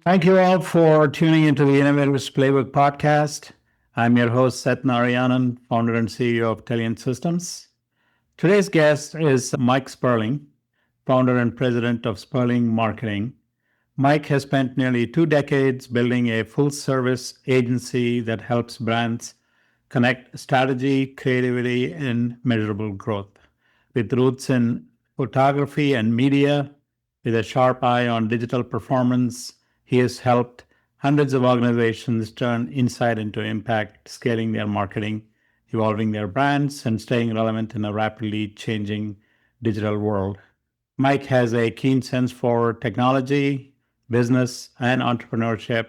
Thank you all for tuning into the Innovator's Playbook podcast. I'm your host, Seth Narayanan, founder and CEO of Telian Systems. Today's guest is Mike Sperling, founder and president of Sperling Marketing. Mike has spent nearly 2 decades building a full service agency that helps brands connect strategy, creativity, and measurable growth. With roots in photography and media, with a sharp eye on digital performance, he has helped hundreds of organizations turn insight into impact, scaling their marketing, evolving their brands, and staying relevant in a rapidly changing digital world. Mike has a keen sense for technology, business, and entrepreneurship,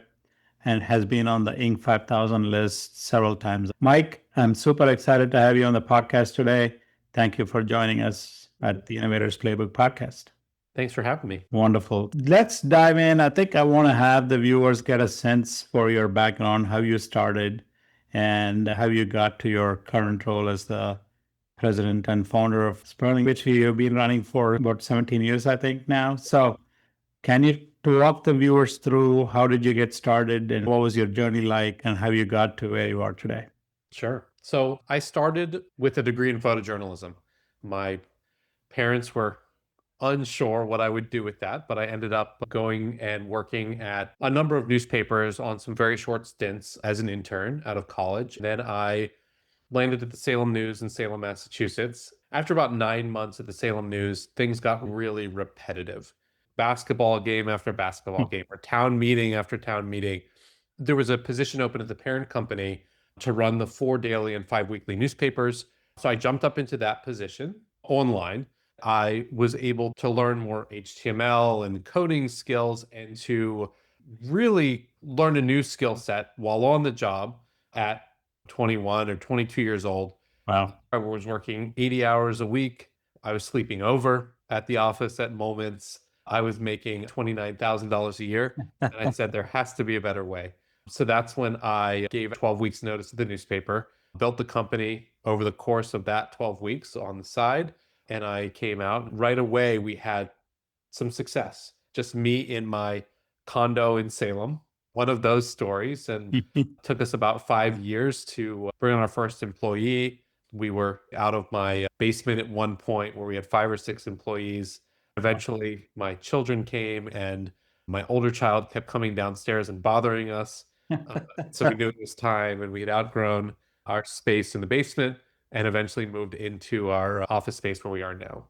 and has been on the Inc. 5000 list several times. Mike, I'm super excited to have you on the podcast today. Thank you for joining us at the Innovators Playbook podcast. Thanks for having me. Wonderful. Let's dive in. I think I want to have the viewers get a sense for your background, how you started, and how you got to your current role as the president and founder of Sperling, which you've been running for about 17 years, I think now. So can you walk the viewers through how did you get started and what was your journey like and how you got to where you are today? Sure. So I started with a degree in photojournalism. My parents were unsure what I would do with that, but I ended up going and working at a number of newspapers on some very short stints as an intern out of college. Then I landed at the Salem News in Salem, Massachusetts. After about 9 months at the Salem News, things got really repetitive. Basketball game after basketball game, or town meeting after town meeting. There was a position open at the parent company to run the 4 daily and 5 weekly newspapers. So I jumped up into that position online. I was able to learn more HTML and coding skills and to really learn a new skill set while on the job at 21 or 22 years old. Wow. I was working 80 hours a week. I was sleeping over at the office at moments. I was making $29,000 a year. And I said, there has to be a better way. So that's when I gave 12 weeks notice to the newspaper, built the company over the course of that 12 weeks on the side. And I came out right away. We had some success, just me in my condo in Salem, one of those stories. And took us about 5 years to bring on our first employee. We were out of my basement at one point where we had 5 or 6 employees. Eventually, my children came and my older child kept coming downstairs and bothering us. So we knew it was time, and we had outgrown our space in the basement and eventually moved into our office space where we are now.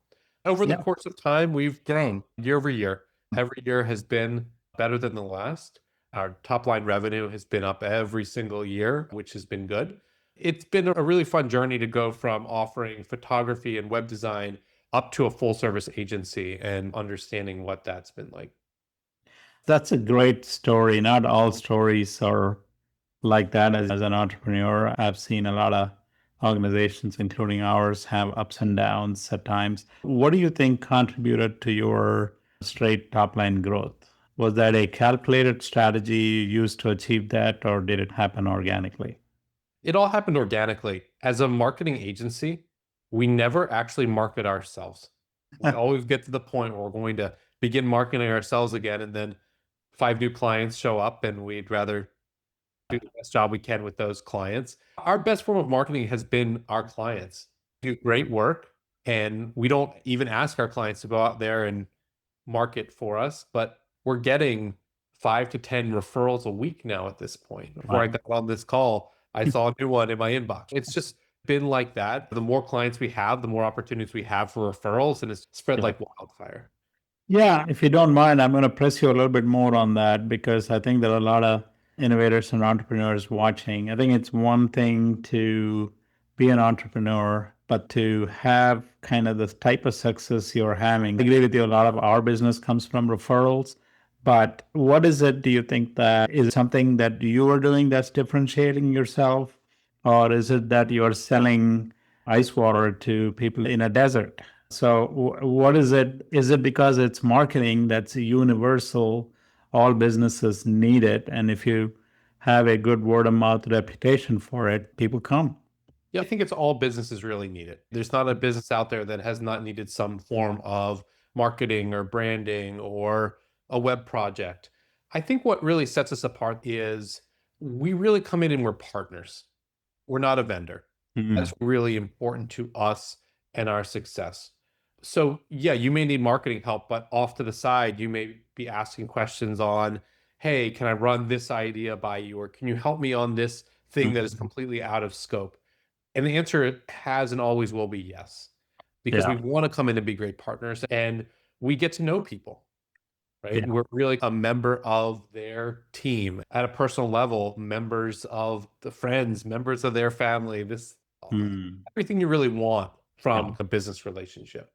Over the course of time, we've grown year over year. Every year has been better than the last. Our top line revenue has been up every single year, which has been good. It's been a really fun journey to go from offering photography and web design up to a full service agency and understanding what that's been like. That's a great story. Not all stories are like that. As an entrepreneur, I've seen a lot of organizations, including ours, have ups and downs at times. What do you think contributed to your straight top line growth? Was that a calculated strategy you used to achieve that, or did it happen organically? It all happened organically. As a marketing agency, we never actually market ourselves. We always get to the point where we're going to begin marketing ourselves again, and then 5 new clients show up, and we'd rather do the best job we can with those clients. Our best form of marketing has been our clients. Do great work, and we don't even ask our clients to go out there and market for us, but we're getting 5 to 10 referrals a week now at this point. Before I got on this call, I saw a new one in my inbox. It's just been like that. The more clients we have, the more opportunities we have for referrals, and it's spread like wildfire. Yeah, if you don't mind, I'm going to press you a little bit more on that because I think there are a lot of innovators and entrepreneurs watching. I think it's one thing to be an entrepreneur, but to have kind of the type of success you're having. I agree with you, a lot of our business comes from referrals. But what is it, do you think that is something that you are doing that's differentiating yourself? Or is it that you're selling ice water to people in a desert? So what is it? Is it because it's marketing that's universal? All businesses need it. And if you have a good word of mouth reputation for it, people come. Yeah, I think it's all businesses really need it. There's not a business out there that has not needed some form of marketing or branding or a web project. I think what really sets us apart is we really come in and we're partners. We're not a vendor. That's Mm, really important to us and our success. So, yeah, you may need marketing help, but off to the side, you may be asking questions on, hey, can I run this idea by you? Or can you help me on this thing that is mm. completely out of scope? And the answer has and always will be yes, because Yeah. we want to come in and be great partners and we get to know people, right? Yeah. We're really a member of their team at a personal level, members of the friends, members of their family, this Mm. everything you really want Yeah. from a business relationship.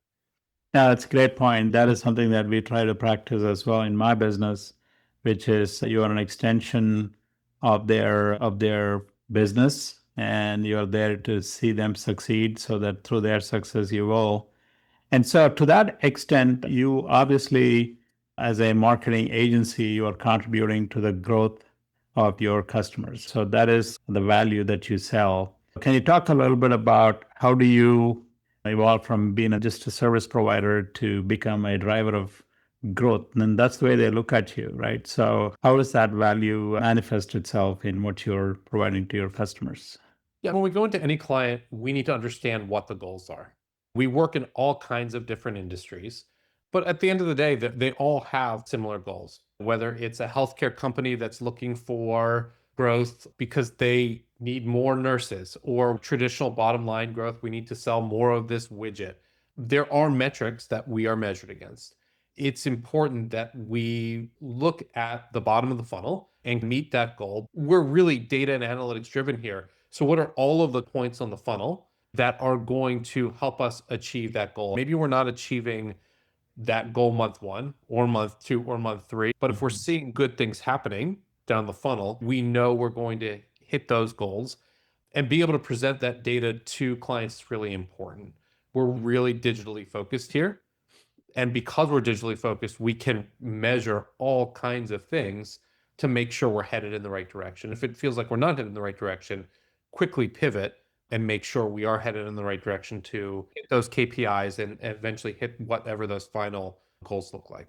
Yeah, that's a great point. That is something that we try to practice as well in my business, which is you are an extension of their business, and you're there to see them succeed so that through their success you will. And so to that extent, you obviously, as a marketing agency, you are contributing to the growth of your customers. So that is the value that you sell. Can you talk a little bit about how do you evolve from being just a service provider to become a driver of growth? And that's the way they look at you, right? So how does that value manifest itself in what you're providing to your customers? Yeah, when we go into any client, we need to understand what the goals are. We work in all kinds of different industries, but at the end of the day, they all have similar goals. Whether it's a healthcare company that's looking for growth because they need more nurses, or traditional bottom line growth, we need to sell more of this widget. There are metrics that we are measured against. It's important that we look at the bottom of the funnel and meet that goal. We're really data and analytics driven here. So, what are all of the points on the funnel that are going to help us achieve that goal? Maybe we're not achieving that goal month one or month two or month three, but if we're Mhm. seeing good things happening down the funnel, we know we're going to hit those goals, and be able to present that data to clients is really important. We're really digitally focused here. And because we're digitally focused, we can measure all kinds of things to make sure we're headed in the right direction. If it feels like we're not headed in the right direction, quickly pivot and make sure we are headed in the right direction to hit those KPIs and eventually hit whatever those final goals look like.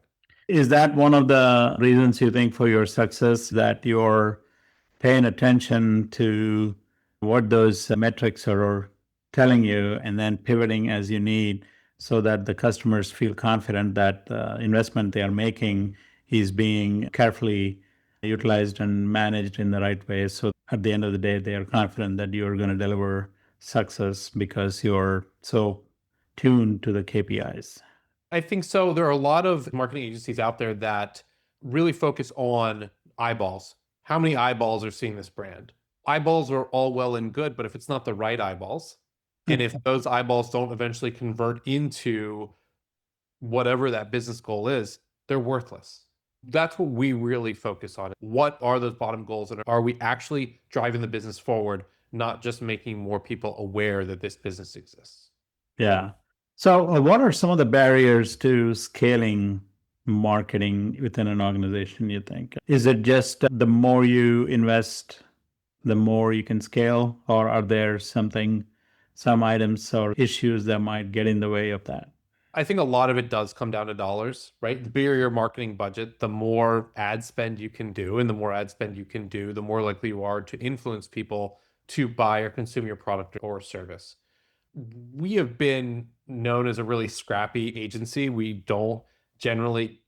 Is that one of the reasons you think for your success that you're paying attention to what those metrics are telling you and then pivoting as you need so that the customers feel confident that the investment they are making is being carefully utilized and managed in the right way? So at the end of the day, they are confident that you're going to deliver success because you're so tuned to the KPIs. I think so. There are a lot of marketing agencies out there that really focus on eyeballs. How many eyeballs are seeing this brand? Eyeballs are all well and good, but if it's not the right eyeballs, and if those eyeballs don't eventually convert into whatever that business goal is, they're worthless. That's what we really focus on. What are those bottom goals? And are we actually driving the business forward, not just making more people aware that this business exists? Yeah. So, what are some of the barriers to scaling marketing within an organization, you think? Is it just the more you invest, the more you can scale, or are there some items or issues that might get in the way of that? I think a lot of it does come down to dollars, right? The bigger your marketing budget, the more ad spend you can do. And the more ad spend you can do, the more likely you are to influence people to buy or consume your product or service. We have been known as a really scrappy agency. We don't generally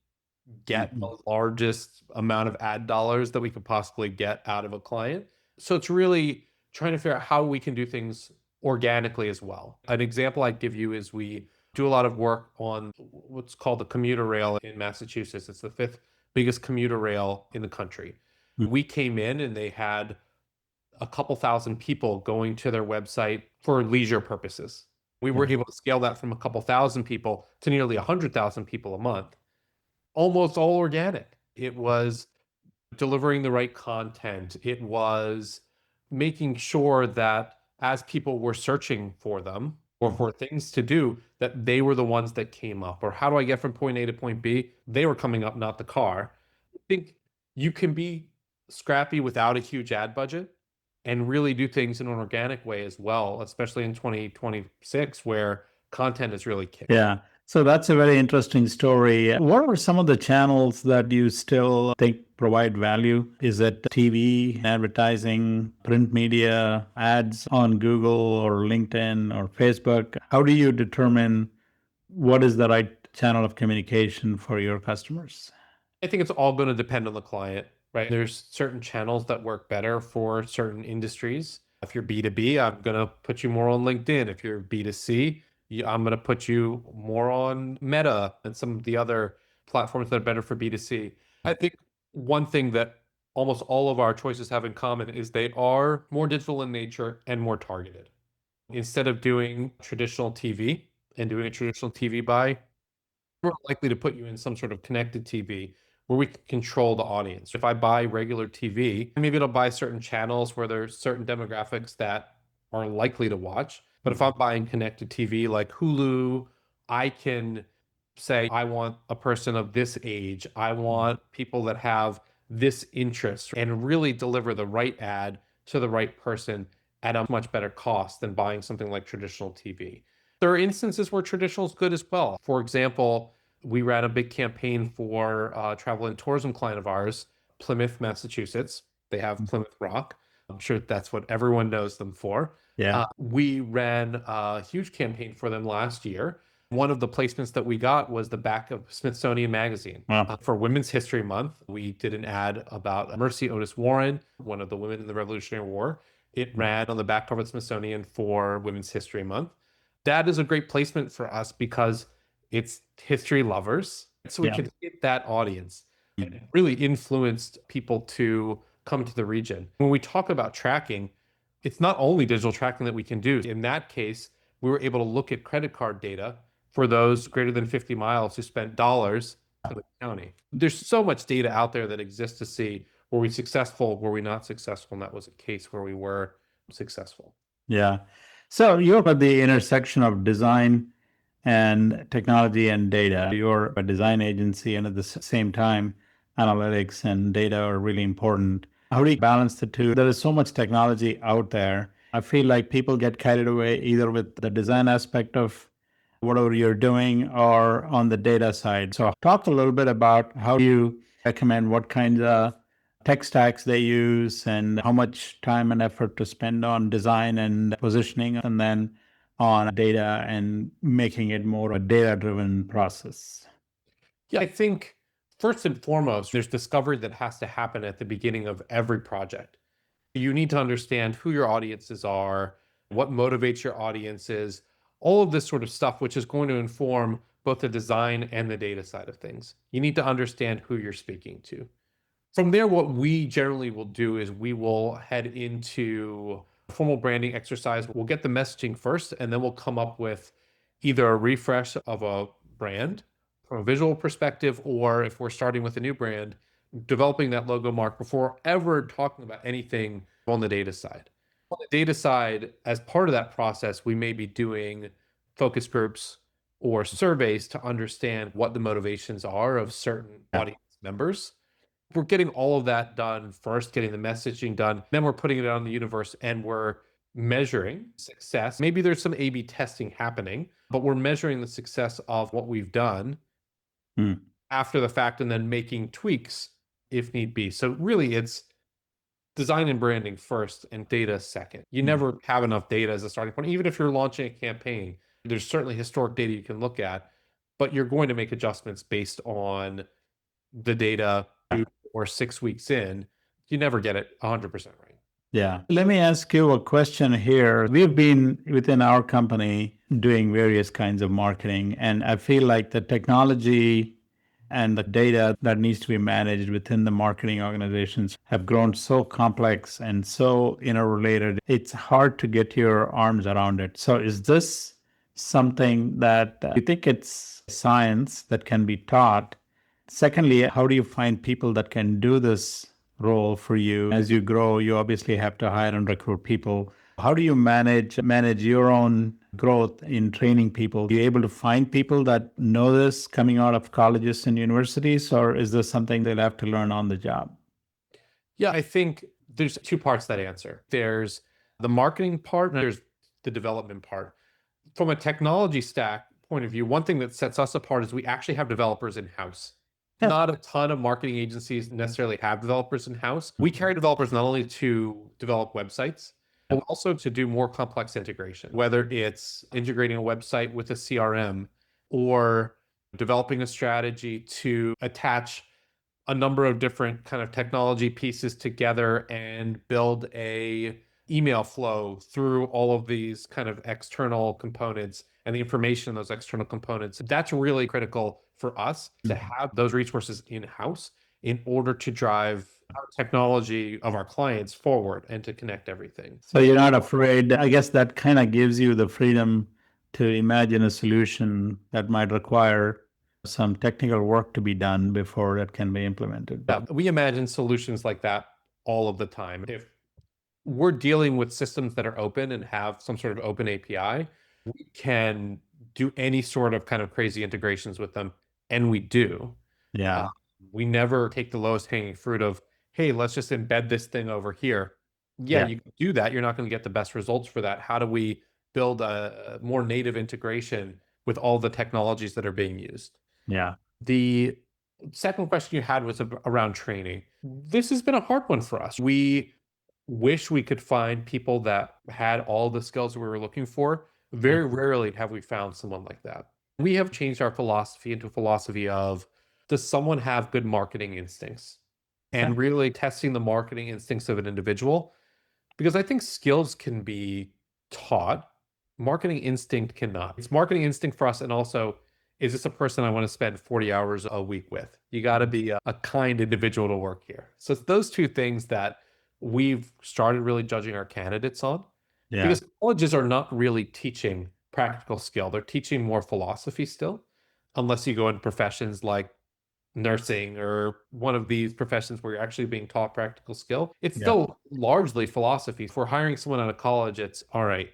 get Mhm. the largest amount of ad dollars that we could possibly get out of a client. So it's really trying to figure out how we can do things organically as well. An example I'd give you is we do a lot of work on what's called the commuter rail in Massachusetts. It's the fifth biggest commuter rail in the country. We came in and they had a couple thousand people going to their website for leisure purposes. We were Yeah. able to scale that from a couple thousand people to nearly 100,000 people a month, almost all organic. It was delivering the right content. It was making sure that as people were searching for them or for things to do, that they were the ones that came up. Or how do I get from point A to point B? They were coming up, not the car. I think you can be scrappy without a huge ad budget and really do things in an organic way as well, especially in 2026 where content is really king. Yeah. So that's a very interesting story. What are some of the channels that you still think provide value? Is it TV, advertising, print media, ads on Google or LinkedIn or Facebook? How do you determine what is the right channel of communication for your customers? I think it's all going to depend on the client, right? There's certain channels that work better for certain industries. If you're B2B, I'm going to put you more on LinkedIn. If you're B2C, I'm going to put you more on Meta and some of the other platforms that are better for B2C. I think one thing that almost all of our choices have in common is they are more digital in nature and more targeted. Instead of doing traditional TV and doing a traditional TV buy, we're likely to put you in some sort of connected TV where we can control the audience. If I buy regular TV, maybe it'll buy certain channels where there's certain demographics that are likely to watch. But if I'm buying connected TV like Hulu, I can say, I want a person of this age. I want people that have this interest and really deliver the right ad to the right person at a much better cost than buying something like traditional TV. There are instances where traditional is good as well. For example, we ran a big campaign for a travel and tourism client of ours, Plymouth, Massachusetts. They have Plymouth Rock. I'm sure that's what everyone knows them for. Yeah. We ran a huge campaign for them last year. One of the placements that we got was the back of Smithsonian Magazine. Wow. For Women's History Month, we did an ad about Mercy Otis Warren, one of the women in the Revolutionary War. It ran on the back cover of Smithsonian for Women's History Month. That is a great placement for us because it's history lovers. So we Yeah. can hit that audience and it really influenced people to come to the region. When we talk about tracking, it's not only digital tracking that we can do. In that case, we were able to look at credit card data for those greater than 50 miles who spent dollars for the county. There's so much data out there that exists to see, were we successful, were we not successful, and that was a case where we were successful. Yeah. So you're at the intersection of design and technology and data. You're a design agency, and at the same time, analytics and data are really important. How do you balance the two? There is so much technology out there. I feel like people get carried away either with the design aspect of whatever you're doing or on the data side. So talk a little bit about how you recommend what kinds of tech stacks they use and how much time and effort to spend on design and positioning, and then on data and making it more a data-driven process. Yeah, I think first and foremost, there's discovery that has to happen at the beginning of every project. You need to understand who your audiences are, what motivates your audiences, all of this sort of stuff, which is going to inform both the design and the data side of things. You need to understand who you're speaking to. From there, what we generally will do is we will head into a formal branding exercise. We'll get the messaging first, and then we'll come up with either a refresh of a brand from a visual perspective, or if we're starting with a new brand, developing that logo mark before ever talking about anything on the data side. On the data side, as part of that process, we may be doing focus groups or surveys to understand what the motivations are of certain audience members. We're getting all of that done first, getting the messaging done, then we're putting it out in the universe and we're measuring success. Maybe there's some A/B testing happening, but we're measuring the success of what we've done after the fact and then making tweaks if need be. So really it's design and branding first and data second. You never have enough data as a starting point. Even if you're launching a campaign, there's certainly historic data you can look at, but you're going to make adjustments based on the data 2 or 6 weeks in. You never get it 100% right. Yeah. Let me ask you a question here. We've been within our company doing various kinds of marketing, and I feel like the technology and the data that needs to be managed within the marketing organizations have grown so complex and so interrelated. It's hard to get your arms around it. So is this something that you think it's science that can be taught? Secondly, how do you find people that can do this role for you? As you grow, you obviously have to hire and recruit people. How do you manage your own growth in training people? Are you able to find people that know this coming out of colleges and universities, or is this something they'll have to learn on the job? Yeah, I think there's two parts to that answer. There's the marketing part and there's the development part. From a technology stack point of view, one thing that sets us apart is we actually have developers in-house. Not a ton of marketing agencies necessarily have developers in-house. We carry developers not only to develop websites, but also to do more complex integration, whether it's integrating a website with a CRM or developing a strategy to attach a number of different kind of technology pieces together and build a email flow through all of these kind of external components and the information in those external components. That's really critical for us to have those resources in-house in order to drive our technology of our clients forward and to connect everything. So you're not afraid. I guess that kind of gives you the freedom to imagine a solution that might require some technical work to be done before it can be implemented. Yeah, we imagine solutions like that all of the time. If we're dealing with systems that are open and have some sort of open API, we can do any sort of kind of crazy integrations with them, and we do. Yeah. We never take the lowest hanging fruit of, hey, let's just embed this thing over here. Yeah, Yeah. you can do that. You're not going to get the best results for that. How do we build a more native integration with all the technologies that are being used? Yeah. The second question you had was around training. This has been a hard one for us. We wish we could find people that had all the skills we were looking for. Very rarely have we found someone like that. We have changed our philosophy into a philosophy of, does someone have good marketing instincts? And really testing the marketing instincts of an individual, because I think skills can be taught. Marketing instinct cannot. It's marketing instinct for us. And also, is this a person I want to spend 40 hours a week with? You got to be a kind individual to work here. So it's those two things that we've started really judging our candidates on, Yeah. because colleges are not really teaching practical skill. They're teaching more philosophy still, unless you go into professions like nursing or one of these professions where you're actually being taught practical skill. It's Yeah. still largely philosophy. If we're hiring someone out of college, it's all right,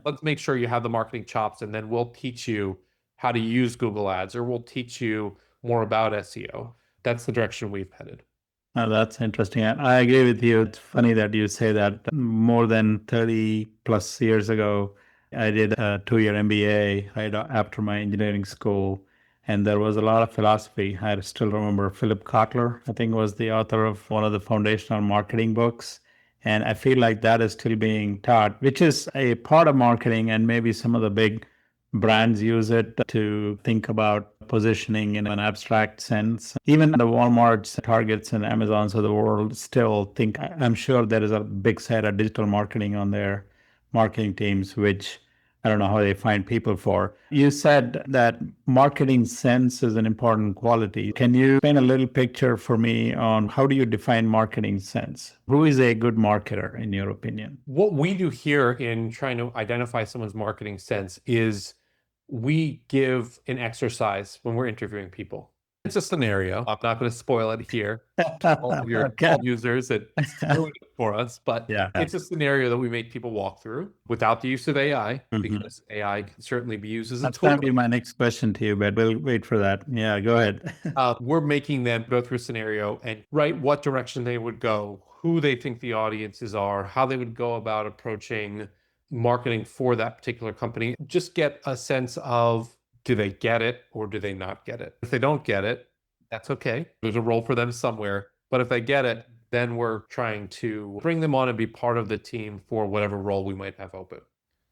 let's make sure you have the marketing chops, and then we'll teach you how to use Google Ads, or we'll teach you more about SEO. That's the direction we've headed. Oh, that's interesting. I agree with you. It's funny that you say that. More than 30 plus years ago, I did a 2-year MBA right after my engineering school. And there was a lot of philosophy. I still remember Philip Kotler, I think, was the author of one of the foundational marketing books. And I feel like that is still being taught, which is a part of marketing. And maybe some of the big brands use it to think about positioning in an abstract sense. Even the Walmarts, Targets, and Amazons of the world still think, I'm sure there is a big side of digital marketing on their marketing teams, which I don't know how they find people for. You said that marketing sense is an important quality. Can you paint a little picture for me on how do you define marketing sense? Who is a good marketer, in your opinion? What we do here in trying to identify someone's marketing sense is we give an exercise when we're interviewing people. It's a scenario. I'm not going to spoil it here to all of your Okay. users and ruin it for us, but Yeah. it's a scenario that we make people walk through without the use of AI, Mhm. because AI can certainly be used as a That's tool. going to be my next question to you, but we'll wait for that. Yeah, go ahead. We're making them go through a scenario and write what direction they would go, who they think the audiences are, how they would go about approaching marketing for that particular company. Just get a sense of, do they get it or do they not get it? If they don't get it, that's okay. There's a role for them somewhere. But if they get it, then we're trying to bring them on and be part of the team for whatever role we might have open.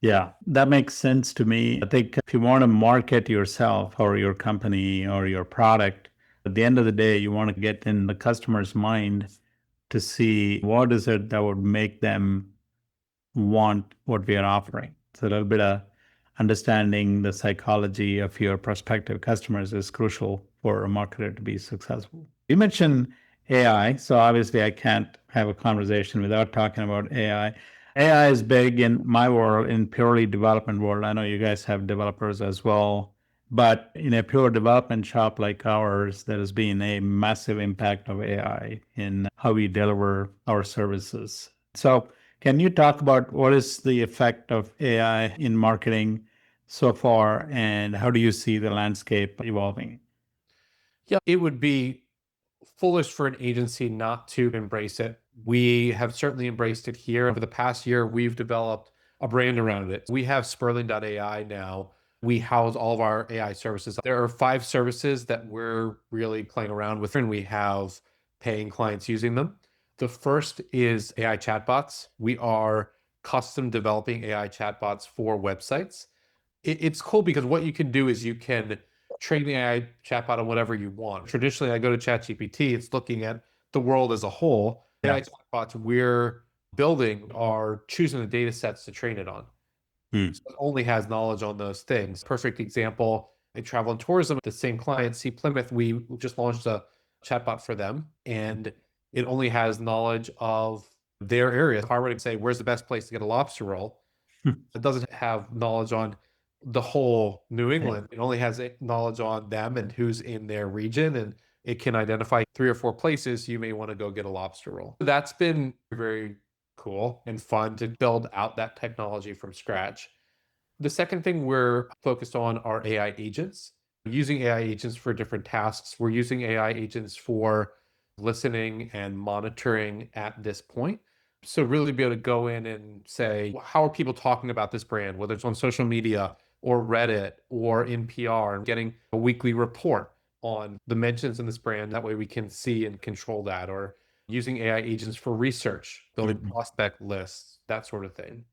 Yeah, that makes sense to me. I think if you want to market yourself or your company or your product, at the end of the day, you want to get in the customer's mind to see what is it that would make them want what we are offering. So a little bit of understanding the psychology of your prospective customers is crucial for a marketer to be successful. You mentioned AI, so obviously I can't have a conversation without talking about AI. AI is big in my world, in purely development world. I know you guys have developers as well, but in a pure development shop like ours, there has been a massive impact of AI in how we deliver our services. So can you talk about what is the effect of AI in marketing so far, and how do you see the landscape evolving? Yeah, it would be foolish for an agency not to embrace it. We have certainly embraced it here. Over the past year, we've developed a brand around it. We have Sperling AI now, we house all of our AI services. There are 5 services that we're really playing around with, and we have paying clients using them. The first is AI chatbots. We are custom developing AI chatbots for websites. It's cool because what you can do is you can train the AI chatbot on whatever you want. Traditionally, I go to ChatGPT, it's looking at the world as a whole. AI chatbots we're building are choosing the data sets to train it on. So it only has knowledge on those things. Perfect example in travel and tourism, the same client, See Plymouth, we just launched a chatbot for them, and it only has knowledge of their area. If I were to say, where's the best place to get a lobster roll? It doesn't have knowledge on the whole New England. It only has knowledge on them and who's in their region, and it can identify 3 or 4 places you may want to go get a lobster roll. That's been very cool and fun to build out that technology from scratch. The second thing we're focused on are AI agents. Using AI agents for different tasks. We're using AI agents for listening and monitoring at this point. So really be able to go in and say, how are people talking about this brand, whether it's on social media or Reddit or in PR, and getting a weekly report on the mentions in this brand. That way we can see and control that, or using AI agents for research, building prospect lists, that sort of thing.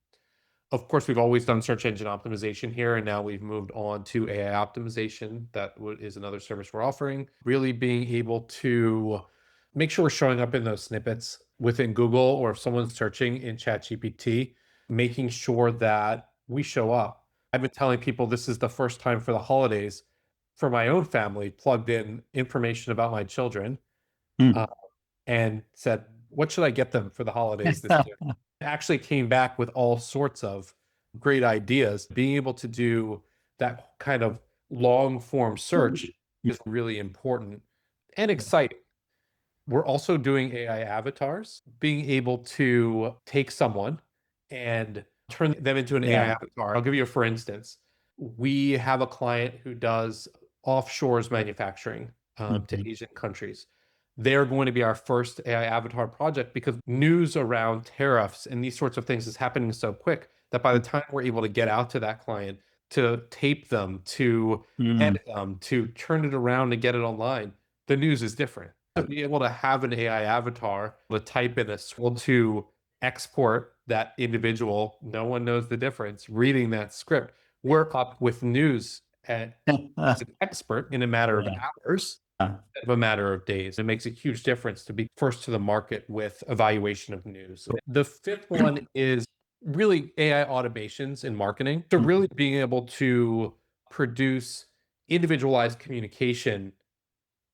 Of course, we've always done search engine optimization here, and now we've moved on to AI optimization. That is another service we're offering. Really being able to make sure we're showing up in those snippets within Google, or if someone's searching in ChatGPT, making sure that we show up. I've been telling people this is the first time for the holidays for my own family, plugged in information about my children, and said, what should I get them for the holidays this year? Actually came back with all sorts of great ideas. Being able to do that kind of long form search is really important and exciting. We're also doing AI avatars, being able to take someone and turn them into an AI avatar. I'll give you a for instance. We have a client who does offshores manufacturing to Asian countries. They're going to be our first AI avatar project because news around tariffs and these sorts of things is happening so quick that by the time we're able to get out to that client, to tape them, to edit them, to turn it around and get it online, the news is different. To be able to have an AI avatar, to type in a script, to export that individual, no one knows the difference, reading that script, work up with news as an expert in a matter of hours, of a matter of days. It makes a huge difference to be first to the market with evaluation of news. The fifth one is really AI automations in marketing. So really being able to produce individualized communication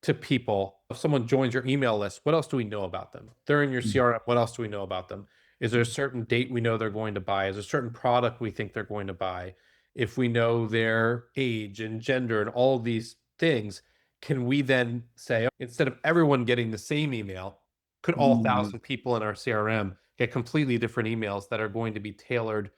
to people. If someone joins your email list, what else do we know about them? They're in your CRM, what else do we know about them? Is there a certain date we know they're going to buy? Is there a certain product we think they're going to buy? If we know their age and gender and all of these things, can we then say, instead of everyone getting the same email, could all 1,000 people in our CRM get completely different emails that are going to be tailored,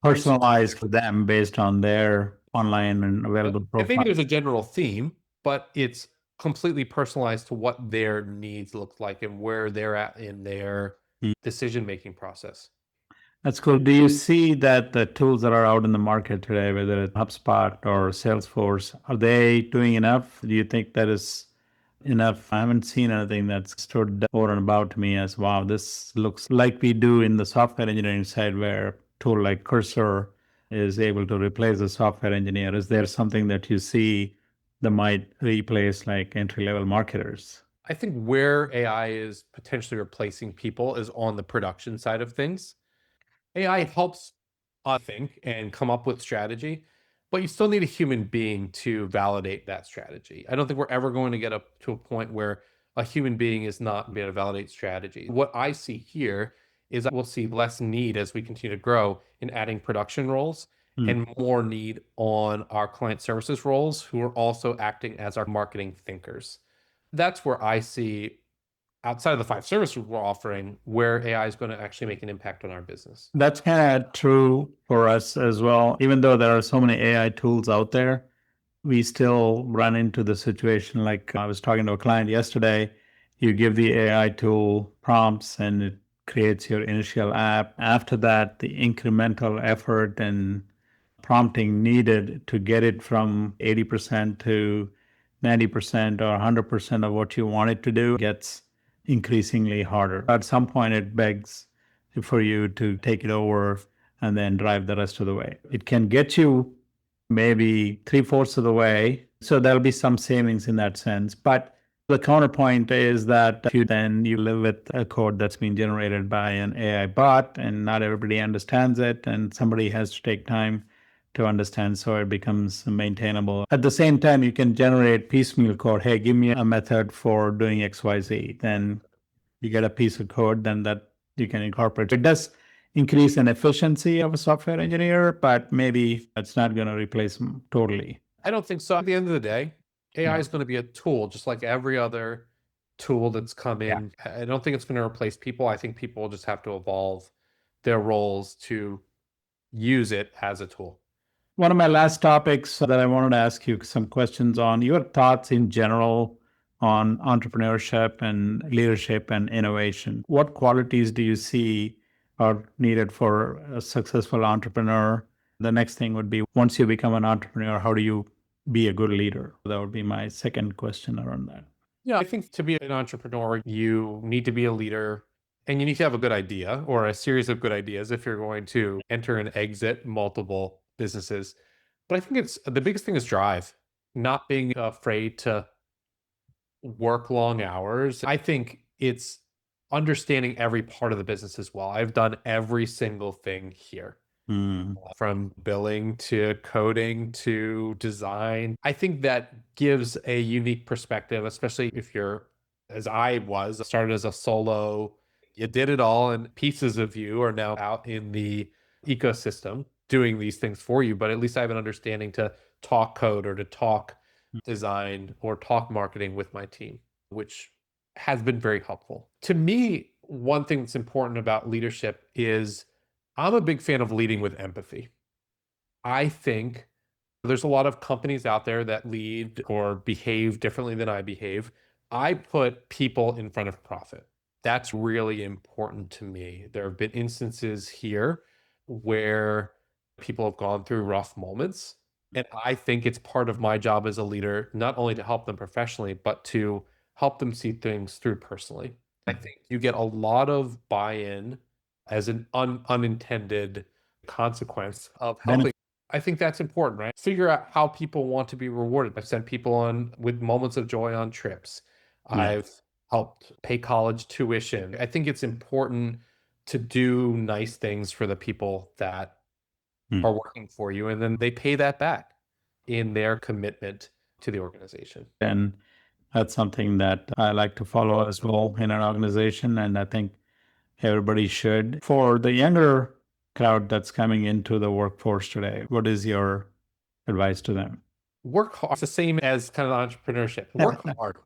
personalized for them based on their online and available and profile? maybe there's a general theme, but it's completely personalized to what their needs look like and where they're at in their decision-making process. That's cool. Do you see that the tools that are out in the market today, whether it's HubSpot or Salesforce, are they doing enough? Do you think that is enough? I haven't seen anything that's stood over and about to me as, wow, this looks like we do in the software engineering side, where a tool like Cursor is able to replace a software engineer. Is there something that you see that might replace like entry-level marketers? I think where AI is potentially replacing people is on the production side of things. AI helps us think and come up with strategy, but you still need a human being to validate that strategy. I don't think we're ever going to get up to a point where a human being is not able to validate strategy. What I see here is we'll see less need as we continue to grow in adding production roles and more need on our client services roles who are also acting as our marketing thinkers. That's where I see, outside of the 5 services we're offering, where AI is going to actually make an impact on our business. That's kind of true for us as well. Even though there are so many AI tools out there, we still run into the situation. Like I was talking to a client yesterday, you give the AI tool prompts and it creates your initial app. After that, the incremental effort and prompting needed to get it from 80% to 90% or 100% of what you want it to do gets increasingly harder. At some point, it begs for you to take it over and then drive the rest of the way. It can get you maybe three-fourths of the way. So there'll be some savings in that sense. But the counterpoint is that if you live with a code that's been generated by an AI bot and not everybody understands it, and somebody has to take time to understand so it becomes maintainable. At the same time, you can generate piecemeal code. Hey, give me a method for doing XYZ. Then you get a piece of code then that you can incorporate. It does increase an efficiency of a software engineer, but maybe it's not going to replace them totally. I don't think so. At the end of the day, AI is going to be a tool, just like every other tool that's come in. I don't think it's going to replace people. I think people will just have to evolve their roles to use it as a tool. One of my last topics that I wanted to ask you some questions on your thoughts in general on entrepreneurship and leadership and innovation. What qualities do you see are needed for a successful entrepreneur? The next thing would be once you become an entrepreneur, how do you be a good leader? That would be my second question around that. Yeah, I think to be an entrepreneur, you need to be a leader and you need to have a good idea or a series of good ideas if you're going to enter and exit multiple businesses. But I think it's the biggest thing is drive, not being afraid to work long hours. I think it's understanding every part of the business as well. I've done every single thing here. From billing to coding to design. I think that gives a unique perspective, especially if you're, as I was, started as a solo, you did it all, and pieces of you are now out in the ecosystem doing these things for you. But at least I have an understanding to talk code or to talk design or talk marketing with my team, which has been very helpful. To me, one thing that's important about leadership is I'm a big fan of leading with empathy. I think there's a lot of companies out there that lead or behave differently than I behave. I put people in front of profit. That's really important to me. There have been instances here where people have gone through rough moments. And I think it's part of my job as a leader, not only to help them professionally, but to help them see things through personally. I think you get a lot of buy-in as an unintended consequence of helping. I think that's important, right? Figure out how people want to be rewarded. I've sent people on with moments of joy on trips. I've helped pay college tuition. I think it's important to do nice things for the people that are working for you, and then they pay that back in their commitment to the organization. And that's something that I like to follow as well in an organization. And I think everybody should. For the younger crowd that's coming into the workforce today, what is your advice to them? Work hard. It's the same as kind of entrepreneurship. Work hard.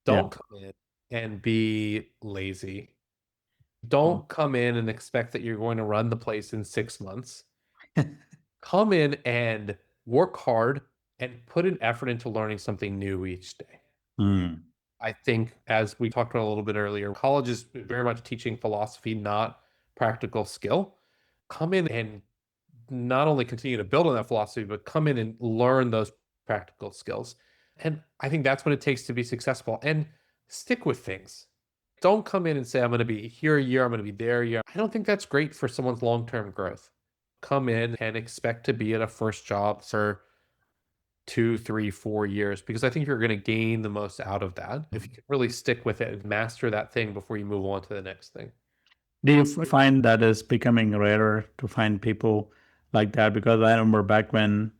Don't come in and be lazy. Don't come in and expect that you're going to run the place in 6 months. Come in and work hard and put an effort into learning something new each day. I think, as we talked about a little bit earlier, college is very much teaching philosophy, not practical skill. Come in and not only continue to build on that philosophy, but come in and learn those practical skills. And I think that's what it takes to be successful. And stick with things. Don't come in and say, I'm going to be here a year, I'm going to be there a year. I don't think that's great for someone's long-term growth. Come in and expect to be at a first job for 2, 3, 4 years, because I think you're going to gain the most out of that if you can really stick with it and master that thing before you move on to the next thing. Do you find that is becoming rarer to find people like that? Because I remember back when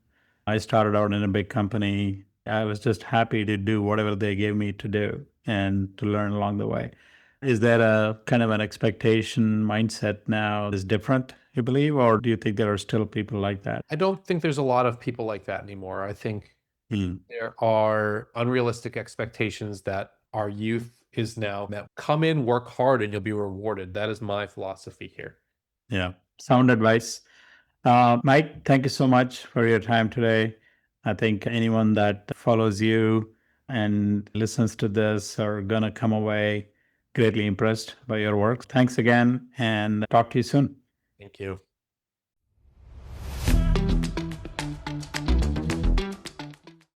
I started out in a big company, I was just happy to do whatever they gave me to do and to learn along the way. Is there a kind of an expectation mindset now is different, you believe, or do you think there are still people like that? I don't think there's a lot of people like that anymore. I think there are unrealistic expectations that our youth is now met. Come in, work hard, and you'll be rewarded. That is my philosophy here. Yeah, sound advice. Mike, thank you so much for your time today. I think anyone that follows you and listens to this are going to come away greatly impressed by your work. Thanks again and talk to you soon. Thank you.